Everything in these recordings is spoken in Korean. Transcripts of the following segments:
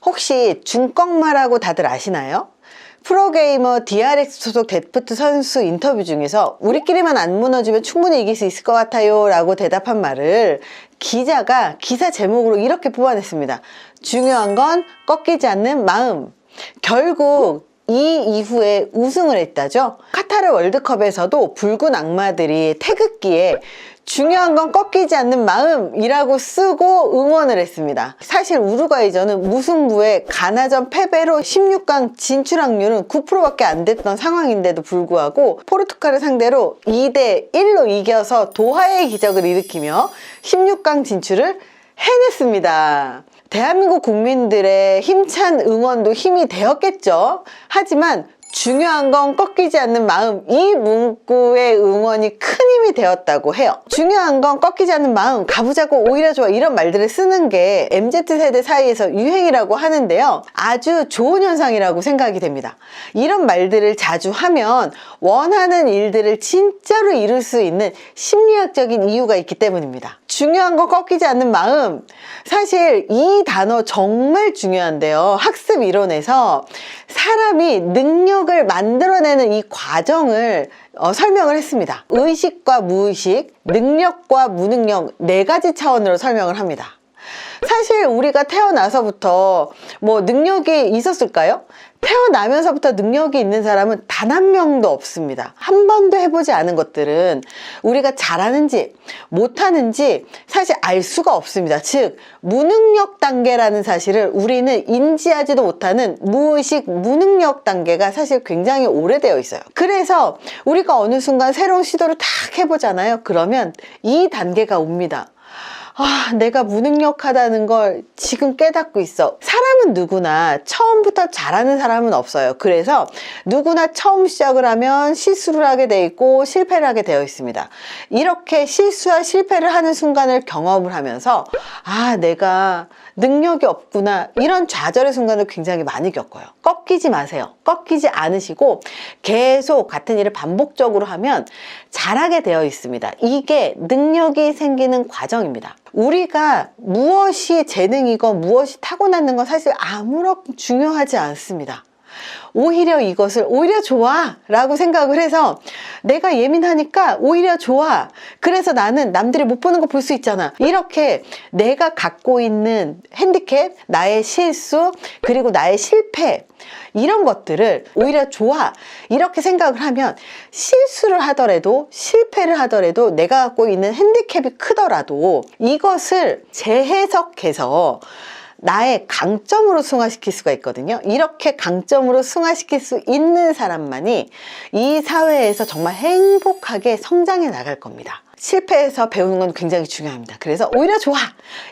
혹시 중꺽마라고 다들 아시나요? 프로게이머 DRX 소속 데프트 선수 인터뷰 중에서 우리끼리만 안 무너지면 충분히 이길 수 있을 것 같아요 라고 대답한 말을 기자가 기사 제목으로 이렇게 뽑아냈습니다. 중요한 건 꺾이지 않는 마음. 결국 이 이후에 우승을 했다죠. 카타르 월드컵에서도 붉은 악마들이 태극기에 중요한 건 꺾이지 않는 마음이라고 쓰고 응원을 했습니다. 사실 우루과이전은 무승부에 가나전 패배로 16강 진출 확률은 9%밖에 안 됐던 상황인데도 불구하고 포르투갈을 상대로 2대1로 이겨서 도하의 기적을 일으키며 16강 진출을 해냈습니다. 대한민국 국민들의 힘찬 응원도 힘이 되었겠죠. 하지만 중요한 건 꺾이지 않는 마음, 이 문구의 응원이 큰 힘이 되었다고 해요. 중요한 건 꺾이지 않는 마음, 가보자고, 오히려 좋아, 이런 말들을 쓰는 게 MZ세대 사이에서 유행이라고 하는데요. 아주 좋은 현상이라고 생각이 됩니다. 이런 말들을 자주 하면 원하는 일들을 진짜로 이룰 수 있는 심리학적인 이유가 있기 때문입니다. 중요한 건 꺾이지 않는 마음. 사실 이 단어 정말 중요한데요. 학습 이론에서 사람이 능력을 만들어내는 이 과정을 설명을 했습니다. 의식과 무의식, 능력과 무능력, 4가지 차원으로 설명을 합니다. 사실 우리가 태어나서부터 뭐 능력이 있었을까요? 태어나면서부터 능력이 있는 사람은 단 한 명도 없습니다. 한 번도 해보지 않은 것들은 우리가 잘하는지 못하는지 사실 알 수가 없습니다. 즉 무능력 단계라는 사실을 우리는 인지하지도 못하는 무의식 무능력 단계가 사실 굉장히 오래되어 있어요. 그래서 우리가 어느 순간 새로운 시도를 탁 해보잖아요. 그러면 이 단계가 옵니다. 내가 무능력하다는 걸 지금 깨닫고 있어. 사람은 누구나 처음부터 잘하는 사람은 없어요. 그래서 누구나 처음 시작을 하면 실수를 하게 돼 있고 실패를 하게 되어 있습니다. 이렇게 실수와 실패를 하는 순간을 경험을 하면서 내가 능력이 없구나, 이런 좌절의 순간을 굉장히 많이 겪어요. 꺾이지 마세요. 꺾이지 않으시고 계속 같은 일을 반복적으로 하면 잘하게 되어 있습니다. 이게 능력이 생기는 과정입니다. 우리가 무엇이 재능이건 무엇이 타고났는 건 사실 아무렇게 중요하지 않습니다. 오히려 이것을 오히려 좋아 라고 생각을 해서 내가 예민하니까 오히려 좋아, 그래서 나는 남들이 못 보는 거 볼 수 있잖아, 이렇게 내가 갖고 있는 핸디캡, 나의 실수, 그리고 나의 실패, 이런 것들을 오히려 좋아 이렇게 생각을 하면 실수를 하더라도 실패를 하더라도 내가 갖고 있는 핸디캡이 크더라도 이것을 재해석해서 나의 강점으로 승화시킬 수가 있거든요. 이렇게 강점으로 승화시킬 수 있는 사람만이 이 사회에서 정말 행복하게 성장해 나갈 겁니다. 실패해서 배우는 건 굉장히 중요합니다. 그래서 오히려 좋아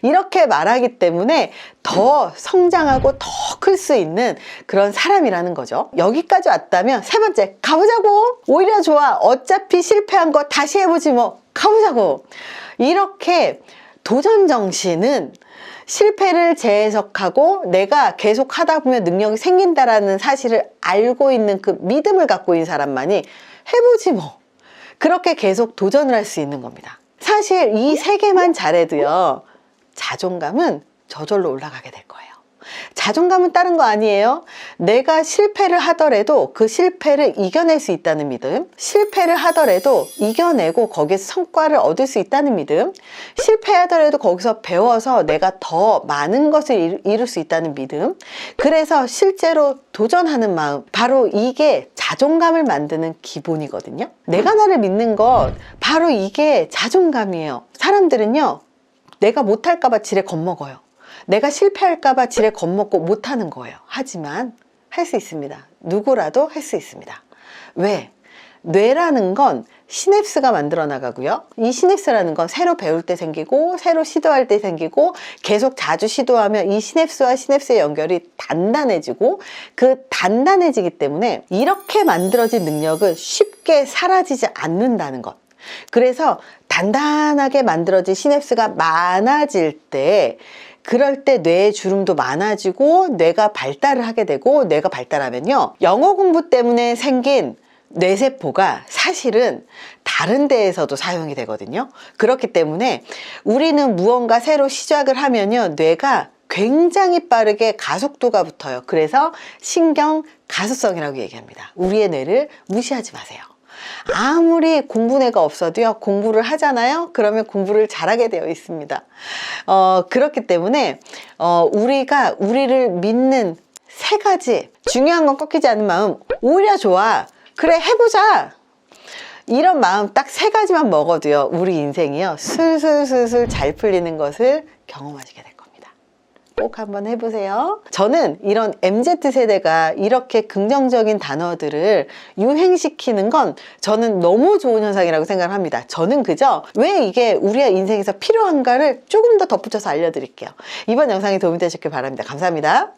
이렇게 말하기 때문에 더 성장하고 더 클 수 있는 그런 사람이라는 거죠. 여기까지 왔다면 세 번째, 가보자고, 오히려 좋아, 어차피 실패한 거 다시 해보지 뭐, 가보자고. 이렇게 도전 정신은 실패를 재해석하고 내가 계속 하다 보면 능력이 생긴다라는 사실을 알고 있는 그 믿음을 갖고 있는 사람만이 해보지 뭐, 그렇게 계속 도전을 할 수 있는 겁니다. 사실 이 3개만 잘해도요, 자존감은 저절로 올라가게 될 거예요. 자존감은 다른 거 아니에요. 내가 실패를 하더라도 그 실패를 이겨낼 수 있다는 믿음, 실패를 하더라도 이겨내고 거기서 성과를 얻을 수 있다는 믿음, 실패하더라도 거기서 배워서 내가 더 많은 것을 이룰 수 있다는 믿음, 그래서 실제로 도전하는 마음, 바로 이게 자존감을 만드는 기본이거든요. 내가 나를 믿는 것, 바로 이게 자존감이에요. 사람들은요, 내가 못할까봐 지레 겁먹어요. 내가 실패할까봐 지레 겁먹고 못하는 거예요. 하지만 할 수 있습니다. 누구라도 할 수 있습니다. 왜? 뇌라는 건 시냅스가 만들어 나가고요. 이 시냅스라는 건 새로 배울 때 생기고 새로 시도할 때 생기고 계속 자주 시도하면 이 시냅스와 시냅스의 연결이 단단해지고 그 단단해지기 때문에 이렇게 만들어진 능력은 쉽게 사라지지 않는다는 것. 그래서 단단하게 만들어진 시냅스가 많아질 때, 그럴 때 뇌의 주름도 많아지고 뇌가 발달을 하게 되고, 뇌가 발달하면요, 영어 공부 때문에 생긴 뇌세포가 사실은 다른 데에서도 사용이 되거든요. 그렇기 때문에 우리는 무언가 새로 시작을 하면요, 뇌가 굉장히 빠르게 가속도가 붙어요. 그래서 신경 가소성이라고 얘기합니다. 우리의 뇌를 무시하지 마세요. 아무리 공부뇌가 없어도요, 공부를 하잖아요. 그러면 공부를 잘하게 되어 있습니다. 그렇기 때문에 우리가 우리를 믿는 세 가지, 중요한 건 꺾이지 않는 마음, 오히려 좋아, 그래 해보자, 이런 마음 딱 세 가지만 먹어도요, 우리 인생이요 술술술술 잘 풀리는 것을 경험하시게 될 겁니다. 꼭 한번 해보세요. 저는 이런 MZ세대가 이렇게 긍정적인 단어들을 유행시키는 건 저는 너무 좋은 현상이라고 생각을 합니다. 저는 그저 왜 이게 우리의 인생에서 필요한가를 조금 더 덧붙여서 알려드릴게요. 이번 영상이 도움이 되셨길 바랍니다. 감사합니다.